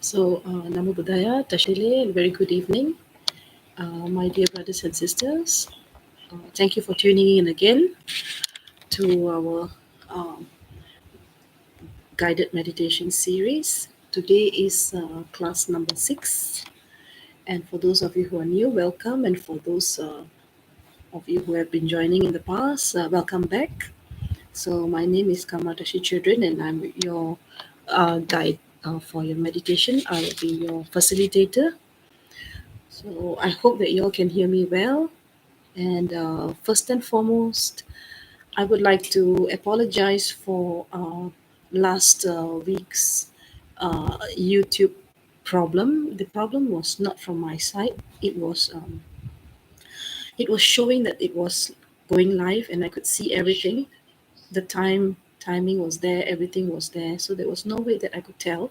So, Namo Buddhaya, Tashile, and very good evening, my dear brothers and sisters. Thank you for tuning in again to our um, guided meditation series. Today is class number 6. And for those of you who are new, welcome. And for those of you who have been joining in the past, welcome back. So, my name is Kamadashi Children, and I'm your guide for your meditation. I will be your facilitator. So I hope that you all can hear me well. And first and foremost, I would like to apologize for last week's YouTube problem. The problem was not from my side. It was showing that it was going live, and I could see everything. The timing was there, everything was there. So there was no way that I could tell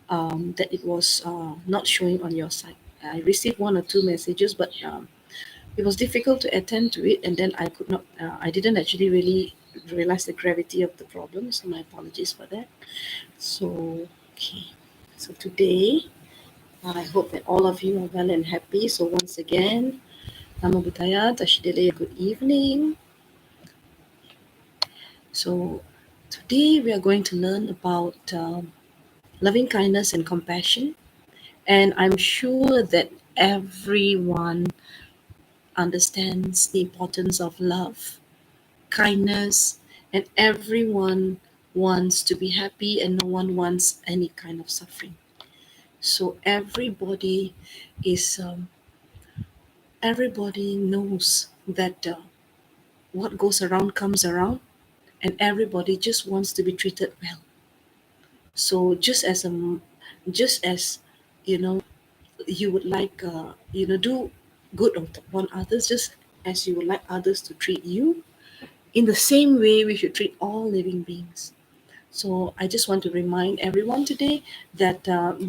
that it was not showing on your side. I received one or two messages, but it was difficult to attend to it, and then I could not. I didn't actually really realize the gravity of the problem, so my apologies for that. So okay, so today I hope that all of you are well and happy. So once again, Namo Buddhaya, Tashidele, good evening. So today we are going to learn about loving kindness and compassion, and I'm sure that everyone understands the importance of love, kindness, and everyone wants to be happy and no one wants any kind of suffering. So everybody knows that what goes around comes around, and everybody just wants to be treated well. So just as you know you would like do good on others, just as you would like others to treat you, in the same way we should treat all living beings. So I just want to remind everyone today that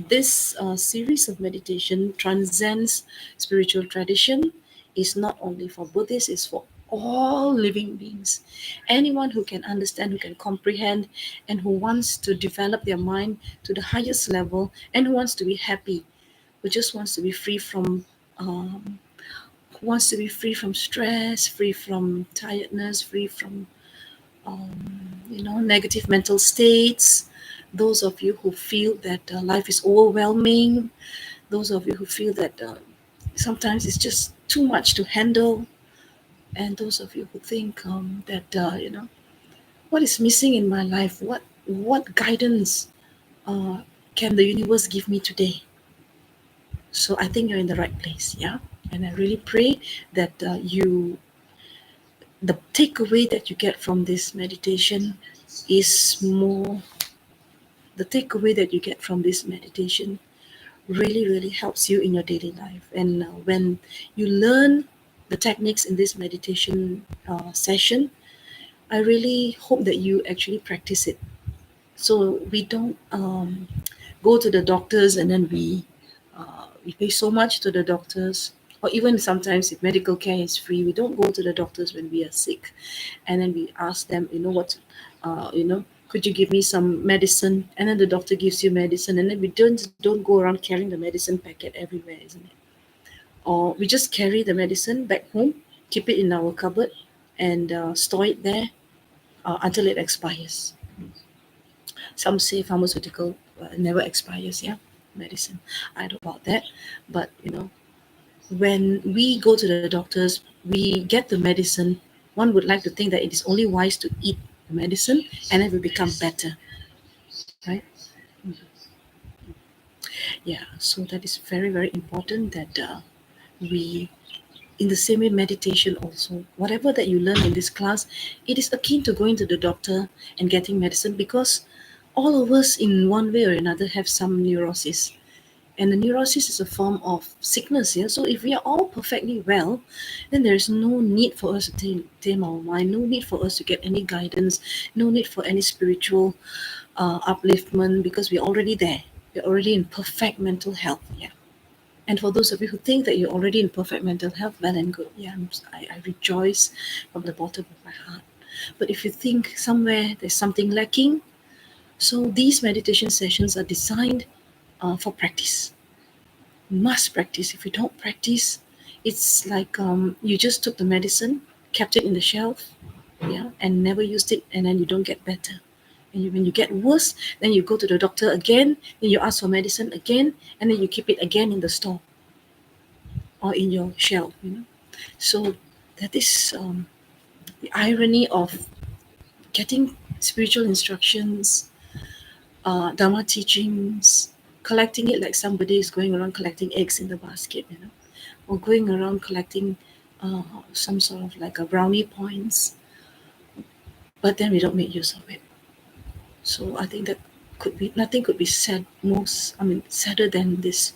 this series of meditation transcends spiritual tradition, is not only for Buddhists, it's for all living beings. Anyone who can understand, who can comprehend, and who wants to develop their mind to the highest level, and who wants to be happy, who just wants to be free from um, who wants to be free from stress, free from tiredness, free from negative mental states. Those of you who feel that life is overwhelming, those of you who feel that sometimes it's just too much to handle, and those of you who think that what is missing in my life, what guidance uh, can the universe give me today? So I think you're in the right place, yeah. And I really pray that the takeaway that you get from this meditation is more the takeaway that you get from this meditation really, really helps you in your daily life. And when you learn the techniques in this meditation session, I really hope that you actually practice it. So we don't go to the doctors and then we pay so much to the doctors. Or even sometimes if medical care is free, we don't go to the doctors when we are sick, and then we ask them, could you give me some medicine? And then the doctor gives you medicine, and then we don't go around carrying the medicine packet everywhere, isn't it? Or we just carry the medicine back home, keep it in our cupboard, and store it there until it expires. Some say pharmaceutical never expires, yeah, medicine. I don't know about that, but when we go to the doctors, we get the medicine. One would like to think that it is only wise to eat the medicine and then we become better, right? Yeah, so that is very, very important that we, in the same way, meditation also, whatever that you learn in this class, it is akin to going to the doctor and getting medicine, because all of us, in one way or another, have some neurosis. And the neurosis is a form of sickness, yeah. So if we are all perfectly well, then there is no need for us to tame our mind, no need for us to get any guidance, no need for any spiritual upliftment, because we're already there. We're already in perfect mental health, yeah. And for those of you who think that you're already in perfect mental health, well and good. Yeah, I rejoice from the bottom of my heart. But if you think somewhere there's something lacking, so these meditation sessions are designed for practice. Must practice. If you don't practice, it's like you just took the medicine, kept it in the shelf, yeah, and never used it, and then you don't get better. And when you get worse, then you go to the doctor again, then you ask for medicine again, and then you keep it again in the store or in your shelf, So that is the irony of getting spiritual instructions, Dharma teachings, collecting it like somebody is going around collecting eggs in the basket, or going around collecting uh, some sort of like a brownie points, but then we don't make use of it. So I think that could be nothing could be said sadder than this.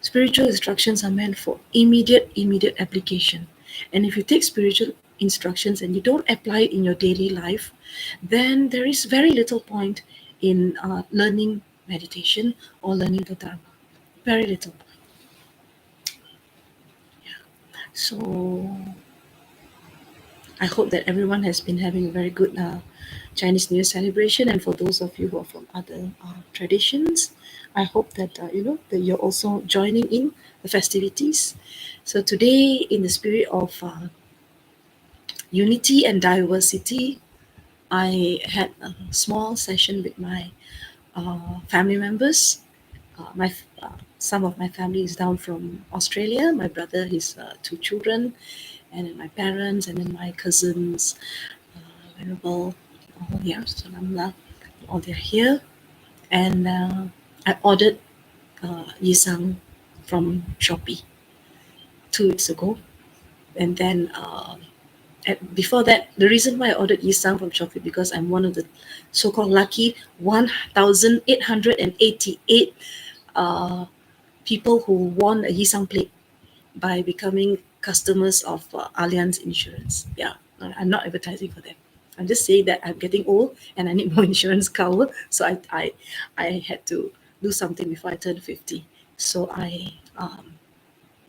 Spiritual instructions are meant for immediate application. And if you take spiritual instructions and you don't apply it in your daily life, then there is very little point in learning meditation or learning the Dharma. Very little point. So I hope that everyone has been having a very good Chinese New Year celebration. And for those of you who are from other traditions, I hope that that you're also joining in the festivities. So today, in the spirit of unity and diversity, I had a small session with my family members. Some of my family is down from Australia. My brother, his two children, and then my parents, and then my cousins, Venerable, all here, Salamullah, all they're here. And I ordered Yisang from Shopee 2 weeks ago. And then before that, the reason why I ordered Yisang from Shopee because I'm one of the so-called lucky 1,888 people who won a Yisang plate by becoming customers of Allianz Insurance. Yeah, I'm not advertising for them. I'm just saying that I'm getting old and I need more insurance cover. So I had to do something before I turned 50. So I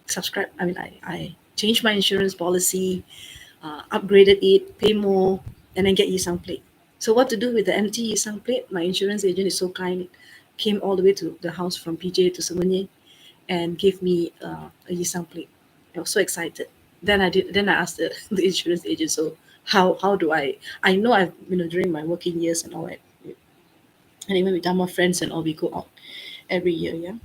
subscribed. I changed my insurance policy, upgraded it, pay more, and then get Yisang plate. So what to do with the empty Yisang plate? My insurance agent is so kind, came all the way to the house from PJ to Semenye and gave me a Yisang plate. I was so excited. Then I asked the insurance agent, so how do I know I've during my working years and all that, and even with Dharma friends and all, we go out every year, yeah,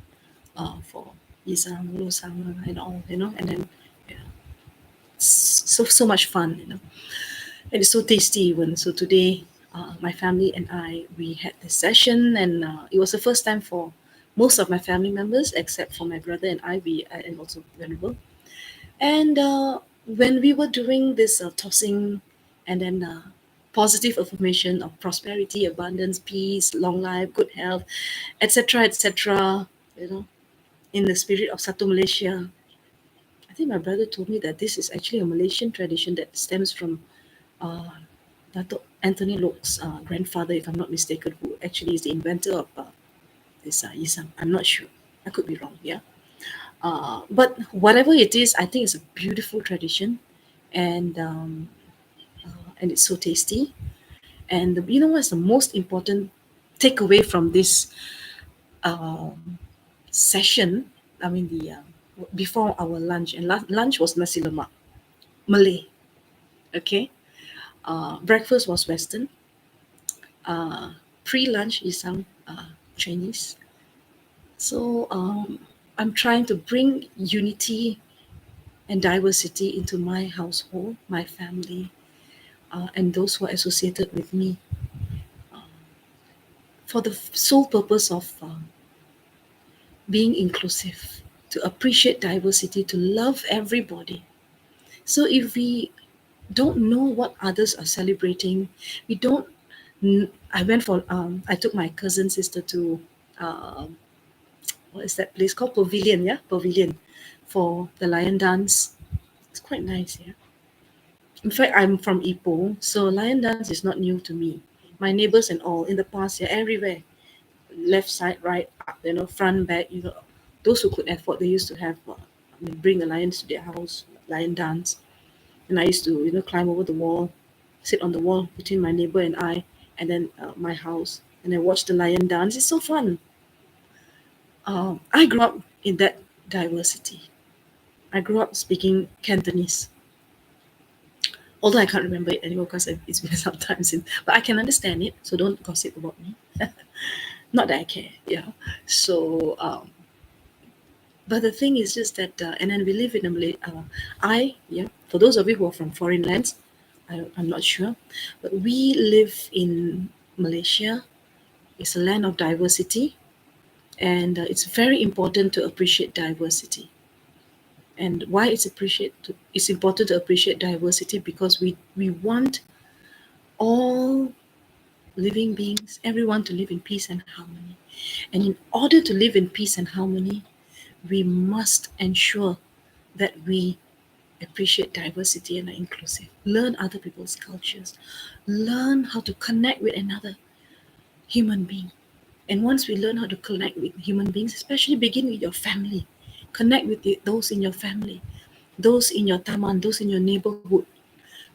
for Yisang, Losang and all, and then yeah, so much fun, and it's so tasty even. So today, my family and I, we had this session, and it was the first time for most of my family members, except for my brother and I, and also Venerable. And when we were doing this tossing, and then positive affirmation of prosperity, abundance, peace, long life, good health, etc., etc., in the spirit of Satu Malaysia. I think my brother told me that this is actually a Malaysian tradition that stems from uh, Dato Anthony Loke's grandfather, if I'm not mistaken, who actually is the inventor of this Yisang. I'm not sure. I could be wrong. Yeah. But whatever it is, I think it's a beautiful tradition, and and it's so tasty. And you know what's the most important takeaway from this um, session? I mean, the before our lunch, and lunch was nasi lemak, Malay. Okay. Breakfast was Western. Pre-lunch is some Chinese. So I'm trying to bring unity and diversity into my household, my family, and those who are associated with me, for the sole purpose of being inclusive, to appreciate diversity, to love everybody. So if we don't know what others are celebrating, we don't. I went for. I took my cousin sister to. Um, what is that place called? Pavilion, yeah, Pavilion, for the lion dance. It's quite nice, yeah. In fact, I'm from Ipoh, so lion dance is not new to me. My neighbors and all in the past, yeah, everywhere, left side, right, up, front, back, those who could afford, they used to have, bring the lions to their house, lion dance, and I used to, climb over the wall sit on the wall between my neighbor and I, and then my house, and then watch the lion dance. It's so fun. I grew up in that diversity. I grew up speaking Cantonese, although I can't remember it anymore because it's been some time since. But I can understand it, so don't gossip about me. Not that I care, yeah. So, but the thing is just that, and then we live in a yeah. For those of you who are from foreign lands, I'm not sure, but we live in Malaysia. It's a land of diversity, and it's very important to appreciate diversity. And why it's important to appreciate diversity, because we want all living beings, everyone, to live in peace and harmony. And in order to live in peace and harmony, we must ensure that we appreciate diversity and are inclusive. Learn other people's cultures. Learn how to connect with another human being. And once we learn how to connect with human beings, especially begin with your family, connect with those in your family, those in your taman, those in your neighborhood.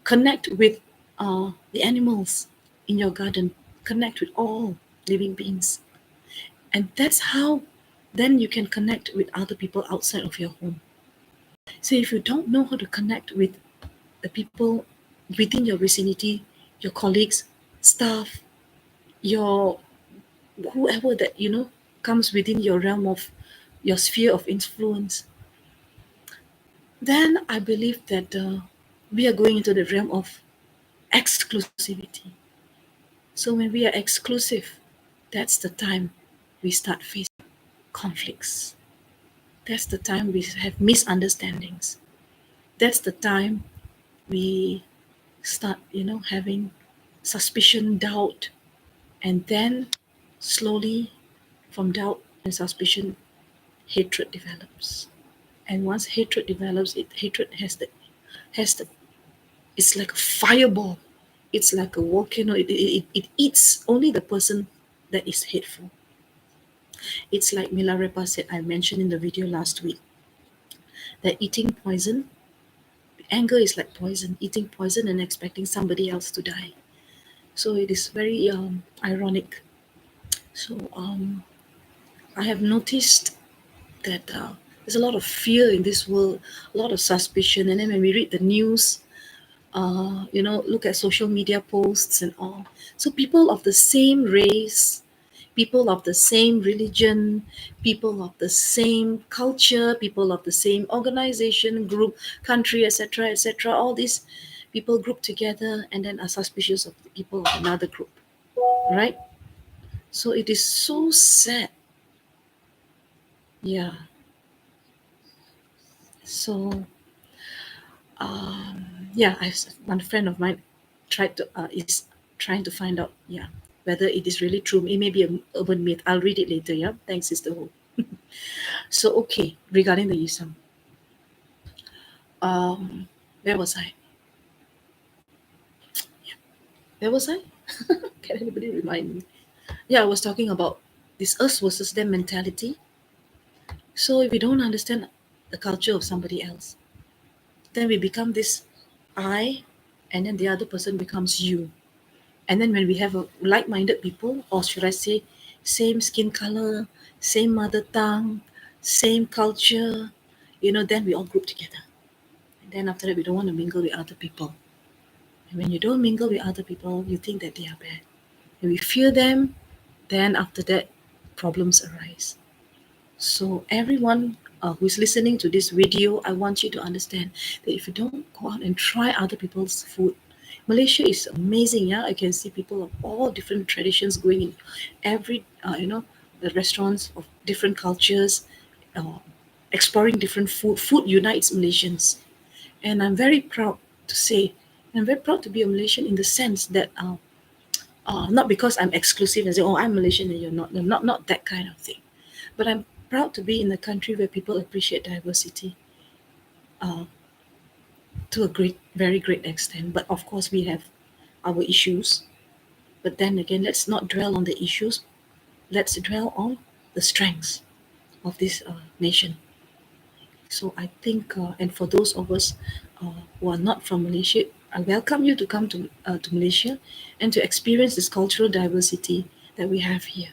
Connect with the animals in your garden. Connect with all living beings. And that's how then you can connect with other people outside of your home. So if you don't know how to connect with the people within your vicinity, your colleagues, staff, your whoever that comes within your realm of your sphere of influence, then I believe that we are going into the realm of exclusivity. So when we are exclusive, that's the time we start facing conflicts. That's the time we have misunderstandings. That's the time we start, having suspicion, doubt, and then slowly from doubt and suspicion, hatred develops. And once hatred develops, hatred has the it's like a fireball. It's like a volcano. It eats only the person that is hateful. It's like Milarepa said, I mentioned in the video last week, that eating poison, anger is like poison, eating poison and expecting somebody else to die. So it is very ironic. So I have noticed that there's a lot of fear in this world, a lot of suspicion. And then when we read the news, look at social media posts and all. So people of the same race, people of the same religion, people of the same culture, people of the same organization, group, country, etc., etc., all these people group together and then are suspicious of the people of another group, right? So it is so sad. Yeah. So yeah, one friend of mine tried to is trying to find out, yeah, whether it is really true. It may be an urban myth. I'll read it later. Yeah, thanks, Sister Ho. So okay, regarding the Isam, um, where was I? Where was I? Can anybody remind me? Yeah, I was talking about this us versus them mentality. So if we don't understand the culture of somebody else, then we become this I, and then the other person becomes you. And then when we have a like-minded people, or should I say, same skin color, same mother tongue, same culture, then we all group together. And then after that, we don't want to mingle with other people. And when you don't mingle with other people, you think that they are bad. And we fear them, then after that, problems arise. So everyone who is listening to this video, I want you to understand that if you don't go out and try other people's food, Malaysia is amazing. Yeah, I can see people of all different traditions going in every, the restaurants of different cultures, uh, exploring different food. Food unites Malaysians, and I'm very proud to say, I'm very proud to be a Malaysian in the sense that not because I'm exclusive and say, oh, I'm Malaysian and you're not. No, not that kind of thing. But I'm proud to be in a country where people appreciate diversity uh, to a very great extent. But of course, we have our issues. But then again, let's not dwell on the issues. Let's dwell on the strengths of this nation. So I think, and for those of us who are not from Malaysia, I welcome you to come to Malaysia and to experience this cultural diversity that we have here.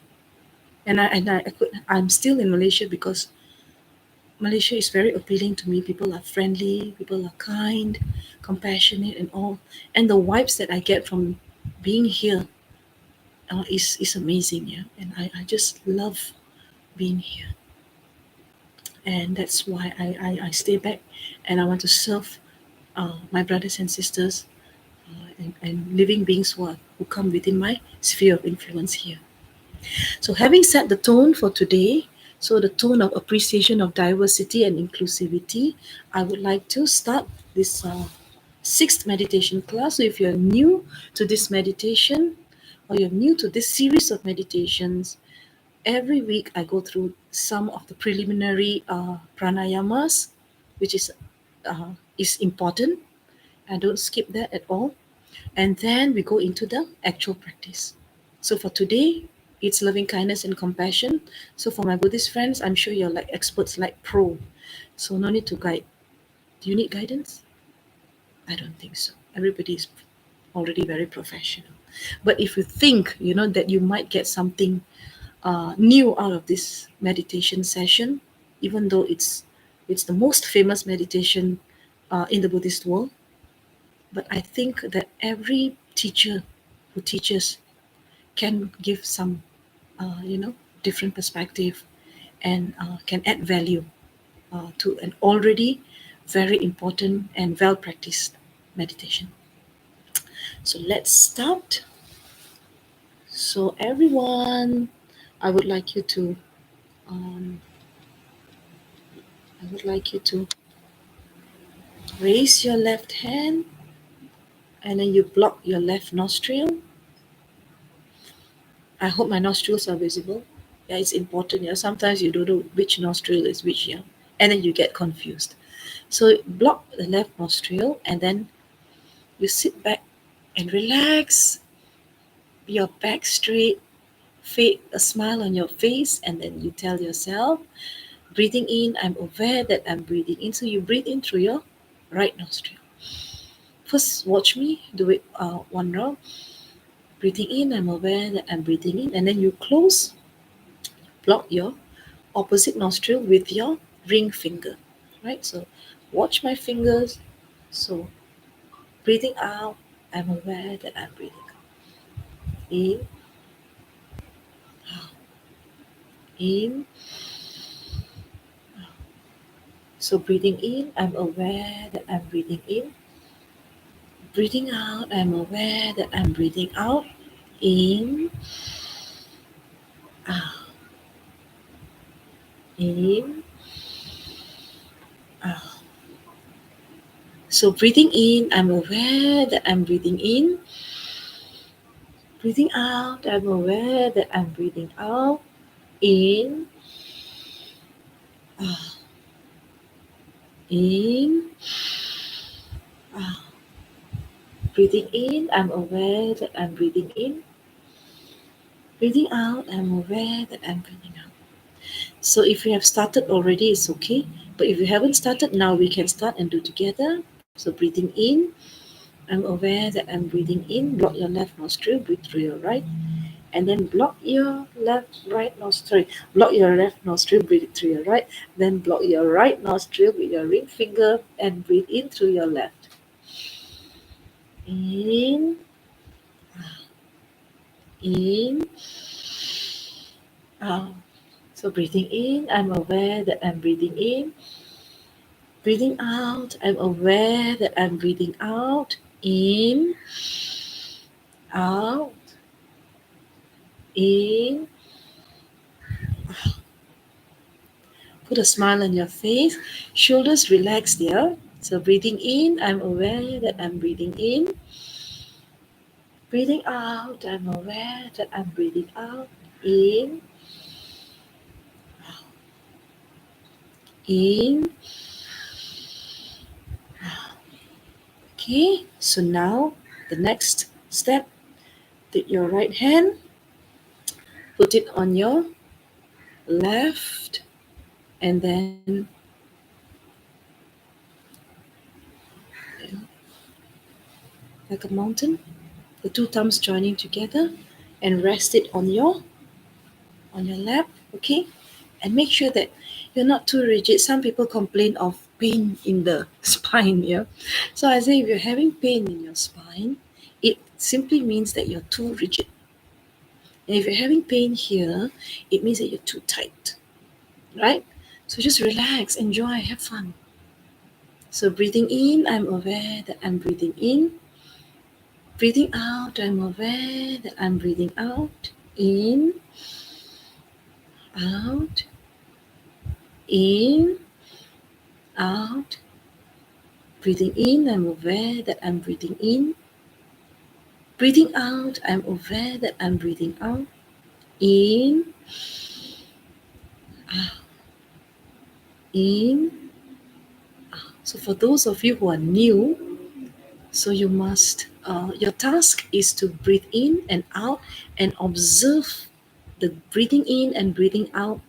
I'm still in Malaysia because Malaysia is very appealing to me. People are friendly, people are kind, compassionate, and all. And the vibes that I get from being here is amazing. Yeah, and I just love being here, and that's why I stay back, and I want to serve my brothers and sisters and living beings who come within my sphere of influence here. So, having set the tone for today, so the tone of appreciation of diversity and inclusivity, I would like to start this sixth meditation class. So, if you're new to this meditation or you're new to this series of meditations, every week I go through some of the preliminary pranayamas, which is important. I don't skip that at all. And then we go into the actual practice. So for today, it's loving kindness and compassion. So for my Buddhist friends, I'm sure you're like experts, like pro. So no need to guide. Do you need guidance? I don't think so. Everybody is already very professional. But if you think, that you might get something new out of this meditation session, even though it's the most famous meditation in the Buddhist world, but I think that every teacher who teaches can give some, different perspective and can add value to an already very important and well practiced meditation. So let's start. So everyone, I would like you to, um, I would like you to raise your left hand and then you block your left nostril. I hope my nostrils are visible. Yeah, it's important. Yeah, sometimes you don't know which nostril is which. Yeah, and then you get confused. So block the left nostril and then you sit back and relax, your back straight, a smile on your face, and then you tell yourself, breathing in, I'm aware that I'm breathing in. So you breathe in through your right nostril. First, watch me do it one round. Breathing in, I'm aware that I'm breathing in, and then you block your opposite nostril with your ring finger. Right? So watch my fingers. So breathing out, I'm aware that I'm breathing out. In, out, in. So breathing in, I'm aware that I'm breathing in. Breathing out, I'm aware that I'm breathing out. In, out, in, out. So breathing in, I'm aware that I'm breathing in. Breathing out, I'm aware that I'm breathing out. In, out, in, out. Breathing in, I'm aware that I'm breathing in. Breathing out, I'm aware that I'm breathing out. So if you have started already, it's okay. But if you haven't started, now we can start and do together. So breathing in, I'm aware that I'm breathing in. Block your left nostril, breathe through your right. And then block your right nostril. Block your left nostril, breathe through your right. Then block your right nostril with your ring finger and breathe in through your left. In, in, out. So breathing in, I'm aware that I'm breathing in. Breathing out, I'm aware that I'm breathing out. In, out, in. Put a smile on your face. Shoulders relaxed there. So breathing in, I'm aware that I'm breathing in. Breathing out, I'm aware that I'm breathing out. In, in. Okay, so now the next step, take your right hand, put it on your left, and then like a mountain, the two thumbs joining together, and rest it on your lap, okay? And make sure that you're not too rigid. Some people complain of pain in the spine, yeah. So I say if you're having pain in your spine, it simply means that you're too rigid. And if you're having pain here, it means that you're too tight, right? So just relax, enjoy, have fun. So breathing in, I'm aware that I'm breathing in. Breathing out, I'm aware that I'm breathing out. In, out, in, out. Breathing in, I'm aware that I'm breathing in. Breathing out, I'm aware that I'm breathing out. In, out, in, out. So for those of you who are new, so you must, your task is to breathe in and out and observe the breathing in and breathing out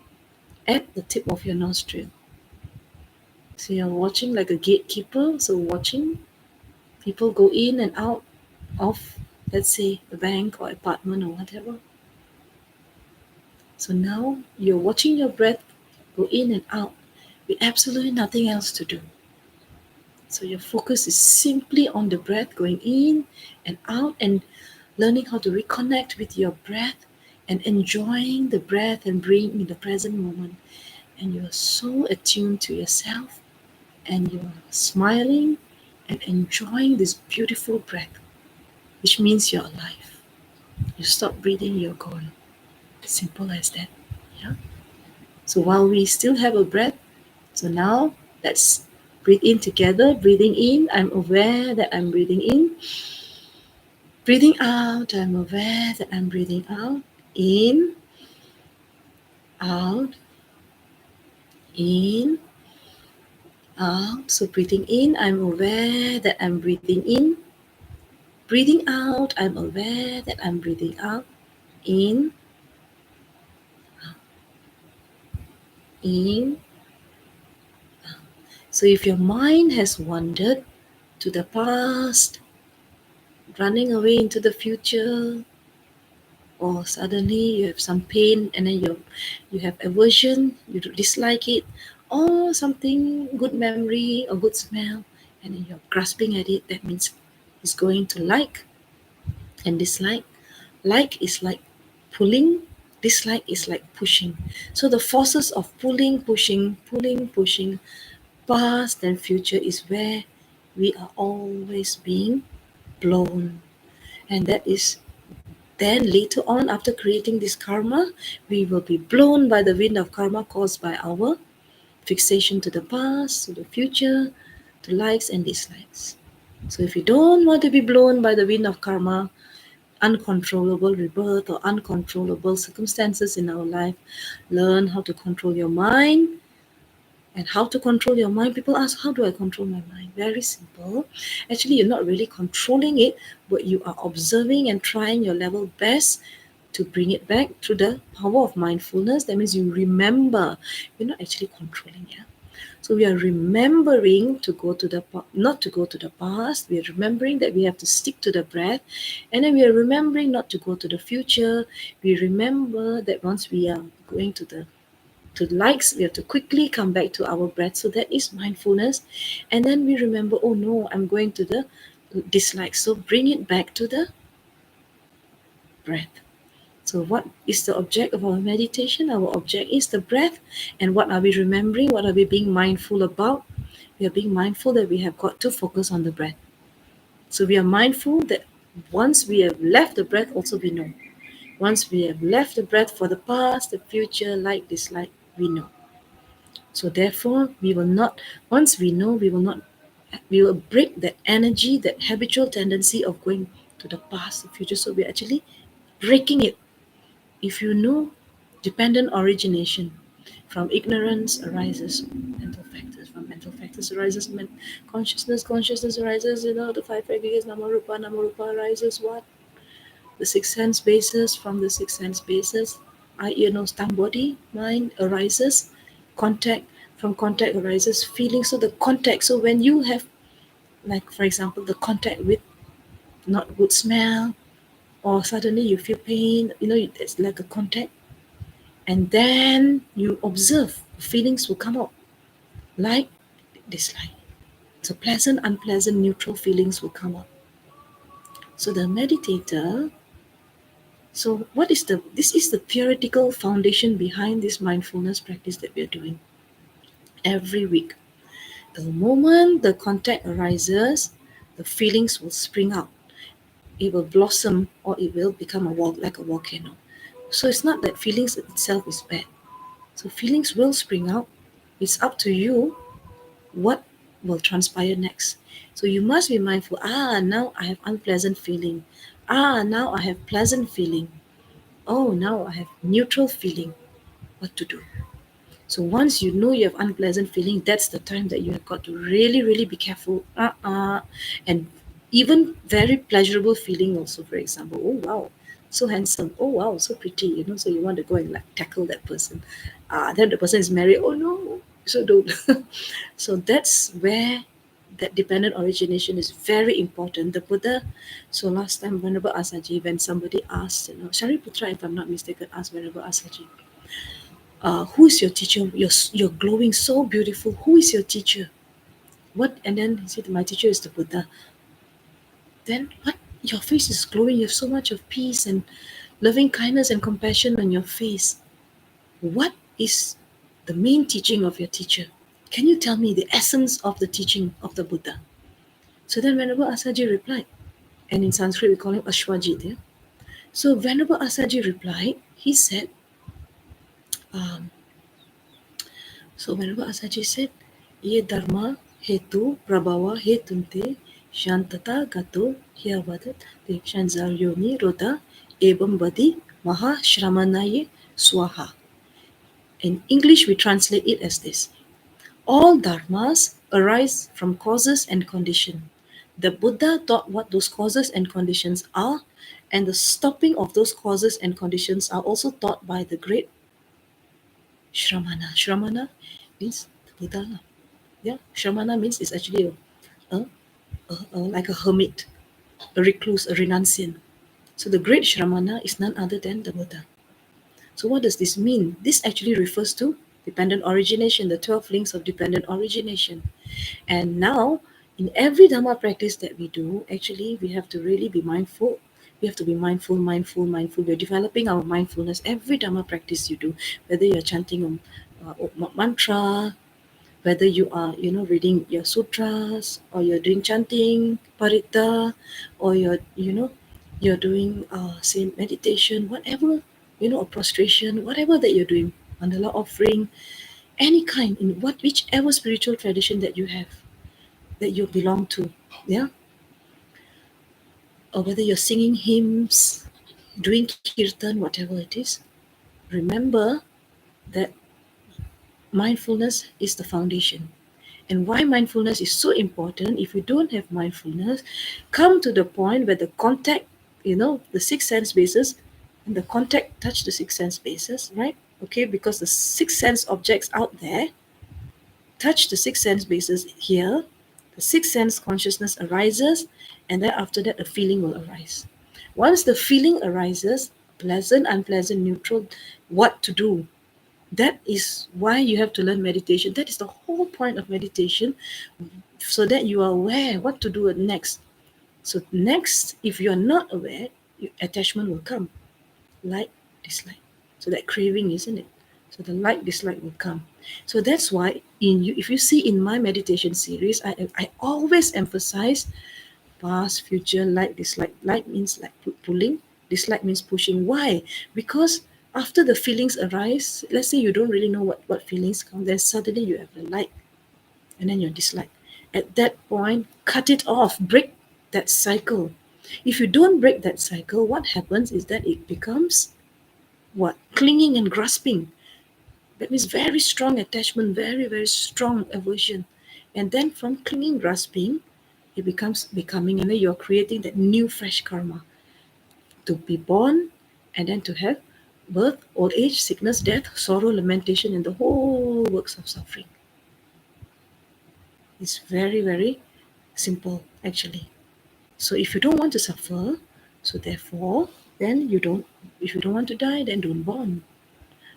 at the tip of your nostril. So you're watching like a gatekeeper, so watching people go in and out of, let's say, a bank or apartment or whatever. So now you're watching your breath go in and out with absolutely nothing else to do. So your focus is simply on the breath going in and out and learning how to reconnect with your breath and enjoying the breath and being in the present moment. And you're so attuned to yourself and you're smiling and enjoying this beautiful breath, which means you're alive. You stop breathing, you're gone. Simple as that. Yeah. So while we still have a breath, so now let's breathe in together. Breathing in, I'm aware that I'm breathing in. Breathing out, I'm aware that I'm breathing out. In, out, in, out. So breathing in, I'm aware that I'm breathing in. Breathing out, I'm aware that I'm breathing out. In, in. So if your mind has wandered to the past, running away into the future, or suddenly you have some pain and then you have aversion, you dislike it, or something good memory or good smell, and then you're grasping at it, that means it's going to like and dislike. Like is like pulling, dislike is like pushing. So the forces of pulling, pushing, past and future is where we are always being blown. And that is then later on, after creating this karma, we will be blown by the wind of karma caused by our fixation to the past, to the future, to likes and dislikes. So if you don't want to be blown by the wind of karma, uncontrollable rebirth or uncontrollable circumstances in our life, learn how to control your mind. And how to control your mind? People ask, how do I control my mind? Very simple. Actually, you're not really controlling it, but you are observing and trying your level best to bring it back through the power of mindfulness. That means you remember. You're not actually controlling it. So we are remembering to go to the not to go to the past. We are remembering that we have to stick to the breath, and then we are remembering not to go to the future. We remember that once we are going to the likes, we have to quickly come back to our breath. So that is mindfulness. And then we remember, oh no, I'm going to the dislikes. So bring it back to the breath. So what is the object of our meditation? Our object is the breath. And what are we remembering? What are we being mindful about? We are being mindful that we have got to focus on the breath. So we are mindful that once we have left the breath, also we know. Once we have left the breath for the past, the future, like, dislike, we know. So therefore, we will not, once we know, we will break that energy, that habitual tendency of going to the past, the future. So we're actually breaking it. If you know, dependent origination, from ignorance arises mental factors, from mental factors arises consciousness arises, the five aggregates, nama rupa arises what? The six sense bases, from the six sense bases, tongue, body, mind arises, contact, from contact arises feeling. So the contact, so when you have, like for example, the contact with not good smell, or suddenly you feel pain, it's like a contact, and then you observe feelings will come out, like, dislike. So pleasant, unpleasant, neutral feelings will come up. So the meditator, so what is this is the theoretical foundation behind this mindfulness practice that we are doing every week. The moment the contact arises, the feelings will spring out. It will blossom, or it will become like a volcano. So it's not that feelings itself is bad. So feelings will spring out. It's up to you what will transpire next. So you must be mindful. Now I have unpleasant feeling. Now I have pleasant feeling. Oh, now I have neutral feeling. What to do? So once you know you have unpleasant feeling, that's the time that you have got to really, really be careful. And even very pleasurable feeling also, for example, oh wow, so handsome. Oh wow, so pretty. So you want to go and like tackle that person. Then the person is married. Oh no, so don't. So that's where that dependent origination is very important. The Buddha. So last time, Venerable Asaji, when somebody asked, Shariputra, if I'm not mistaken, asked Venerable Asaji, who is your teacher? You're glowing so beautiful. Who is your teacher? What? And then he said, my teacher is the Buddha. Then what? Your face is glowing. You have so much of peace and loving kindness and compassion on your face. What is the main teaching of your teacher? Can you tell me the essence of the teaching of the Buddha? So then Venerable Asaji replied, and in Sanskrit we call him Ashwajit. Yeah? So Venerable Asaji replied, he said, um, so Venerable Asaji said, Ye dharma hetu prabhava hetunte shantata gato hyavadat dekshanzaryoni roda ebam vadi maha shramanaye swaha. In English, we translate it as this. All dharmas arise from causes and condition. The Buddha taught what those causes and conditions are, and the stopping of those causes and conditions are also taught by the great Shramana. Shramana means the Buddha. Yeah, Shramana means it's actually like a hermit, a recluse, a renunciant. So the great Shramana is none other than the Buddha. So what does this mean? This actually refers to dependent origination, the 12 links of dependent origination. And now, in every Dhamma practice that we do, actually, we have to really be mindful. We have to be mindful, mindful, mindful. We're developing our mindfulness every Dhamma practice you do, whether you're chanting a mantra, whether you are, reading your sutras, or you're doing chanting, parita, or you're doing, say, meditation, whatever, or prostration, whatever that you're doing, mandala offering, any kind, whichever spiritual tradition that you have, that you belong to, yeah, or whether you're singing hymns, doing kirtan, whatever it is, remember that mindfulness is the foundation. And why mindfulness is so important? If you don't have mindfulness, come to the point where the contact, the six sense bases, and the contact touch the six sense bases, right? Okay, because the six sense objects out there touch the six sense bases here, the six sense consciousness arises, and then after that, a feeling will arise. Once the feeling arises, pleasant, unpleasant, neutral, what to do? That is why you have to learn meditation. That is the whole point of meditation, so that you are aware what to do next. So next, if you are not aware, attachment will come, like, dislike. So that craving, isn't it? So the like, dislike will come. So that's why if you see in my meditation series, I always emphasize past, future, like, dislike. Like means like pulling, dislike means pushing. Why? Because after the feelings arise, let's say you don't really know what feelings come, then suddenly you have the like, and then your dislike. At that point, cut it off, break that cycle. If you don't break that cycle, what happens is that it becomes what? Clinging and grasping. That means very strong attachment, very, very strong aversion. And then from clinging, grasping, it becomes becoming, and then you're creating that new, fresh karma to be born, and then to have birth, old age, sickness, death, sorrow, lamentation, and the whole works of suffering. It's very, very simple, actually. So if you don't want to suffer, so therefore, then you don't, if you don't want to die, then don't born.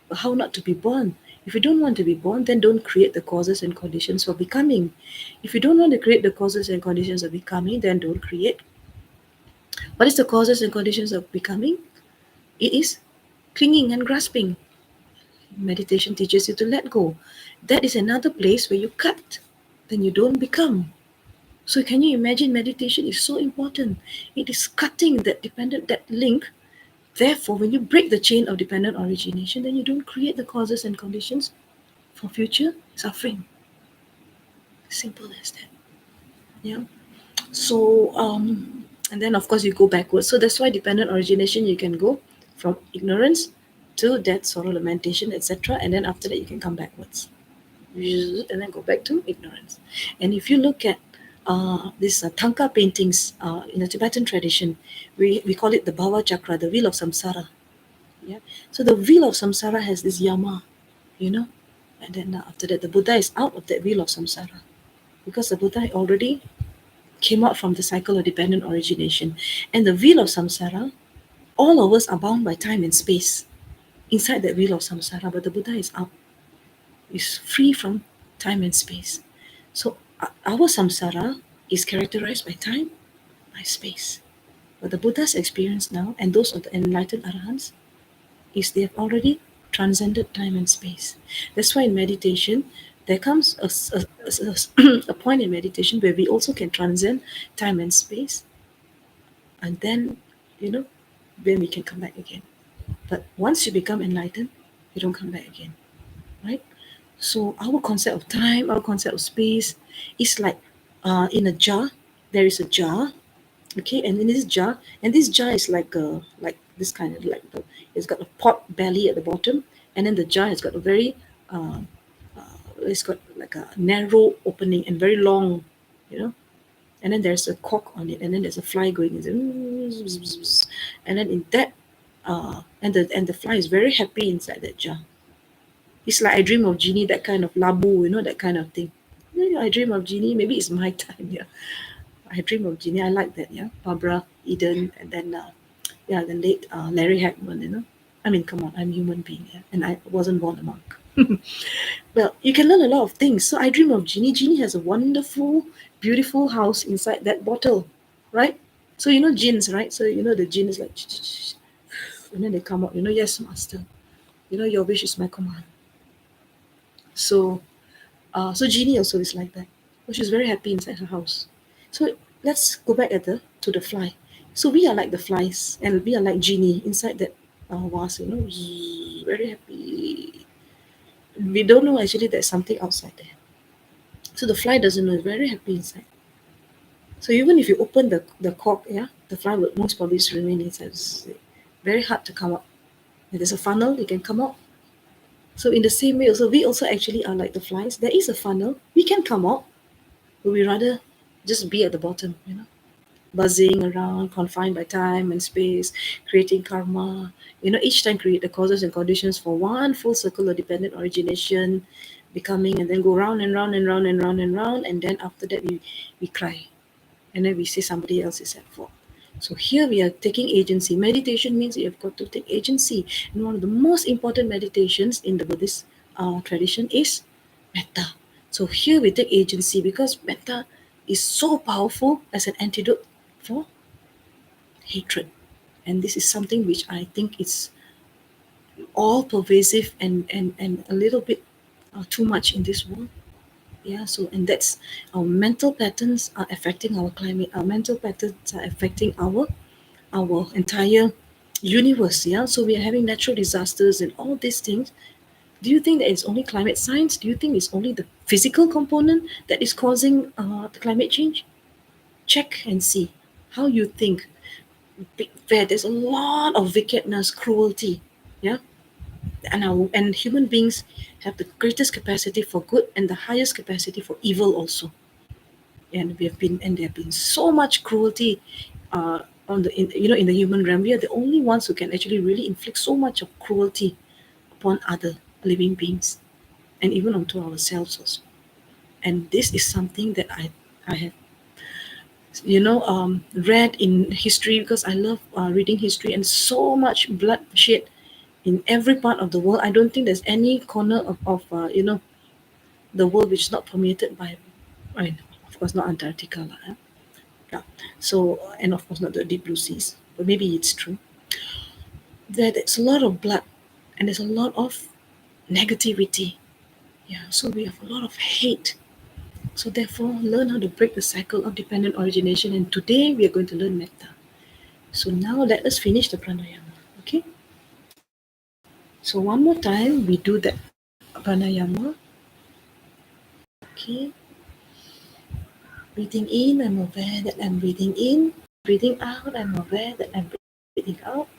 But how not to be born? If you don't want to be born, then don't create the causes and conditions for becoming. If you don't want to create the causes and conditions of becoming, then don't create. What is the causes and conditions of becoming? It is clinging and grasping. Meditation teaches you to let go. That is another place where you cut, then you don't become. So can you imagine meditation is so important? It is cutting that dependent, that link. Therefore, when you break the chain of dependent origination, then you don't create the causes and conditions for future suffering. Simple as that. Yeah. So and then of course you go backwards. So that's why dependent origination you can go from ignorance to death, sorrow, lamentation, etc. And then after that you can come backwards. And then go back to ignorance. And if you look at these Thangka paintings in the Tibetan tradition, we call it the Bhava Chakra, the wheel of samsara. Yeah. So the wheel of samsara has this yama, you know, and then after that the Buddha is out of that wheel of samsara because the Buddha already came out from the cycle of dependent origination. And the wheel of samsara, all of us are bound by time and space inside that wheel of samsara, but the Buddha is out, is free from time and space. So our samsara is characterized by time, by space. But the Buddha's experience now, and those of the enlightened arahants, is they have already transcended time and space. That's why in meditation, there comes a point in meditation where we also can transcend time and space, and then, you know, then we can come back again. But once you become enlightened, you don't come back again, right? So our concept of time, our concept of space is like in a jar. There is a jar, okay, and in this jar, and this jar is like this kind of like it's got a pot belly at the bottom, and then the jar has got a very uh, it's got like a narrow opening and very long, you know, and then there's a cork on it, and then there's a fly going, and then in that and the fly is very happy inside that jar. It's like I dream of genie, that kind of labu, you know, that kind of thing. Yeah, I dream of genie. Maybe it's my time. Yeah, I dream of genie. I like that. Yeah, Barbara Eden, and then yeah, the late Larry Hagman. You know, I mean, come on, I'm a human being, yeah, and I wasn't born a monk. Well, you can learn a lot of things. So I dream of genie. Genie has a wonderful, beautiful house inside that bottle, right? So you know jinns, right? So you know the jinn is like, and then they come out. You know, yes, master. You know, your wish is my command. So so Jeannie also is like that. So she's very happy inside her house. So let's go back to the fly. So we are like the flies, and we are like Jeannie inside that vase. You know, very happy. We don't know actually there's something outside there. So the fly doesn't know. It's very happy inside. So even if you open the cork, yeah, the fly will most probably remain inside. It's very hard to come out. If there's a funnel, it can come out. So in the same way, also we also actually are like the flies. There is a funnel. We can come out, but we rather just be at the bottom, you know, buzzing around, confined by time and space, creating karma. You know, each time create the causes and conditions for one full circle of dependent origination, becoming, and then go round and round and round and round and round, and then after that we cry, and then we say somebody else is at fault. So here we are taking agency. Meditation means you've got to take agency. And one of the most important meditations in the Buddhist tradition is metta. So here we take agency because metta is so powerful as an antidote for hatred. And this is something which I think is all pervasive and a little bit too much in this world. Yeah, so and that's our mental patterns are affecting our climate, our mental patterns are affecting our entire universe. Yeah, so we are having natural disasters and all these things. Do you think that it's only climate science? Do you think it's only the physical component that is causing the climate change? Check and see how you think. There's a lot of wickedness, cruelty. Yeah, and human beings have the greatest capacity for good and the highest capacity for evil also. And there have been so much cruelty on in the human realm. We are the only ones who can actually really inflict so much of cruelty upon other living beings and even onto ourselves also. And this is something that I have read in history, because I love reading history, and so much bloodshed in every part of the world. I don't think there's any corner of the world which is not permeated by, I mean, of course not Antarctica lah, yeah. So, and of course not the deep blue seas, but maybe it's true that it's a lot of blood, and there's a lot of negativity. Yeah, so we have a lot of hate. So therefore, learn how to break the cycle of dependent origination. And today we are going to learn metta. So now let us finish the pranayama. Okay. So one more time, we do that pranayama. Okay. Breathing in, I'm aware that I'm breathing in. Breathing out, I'm aware that I'm breathing out.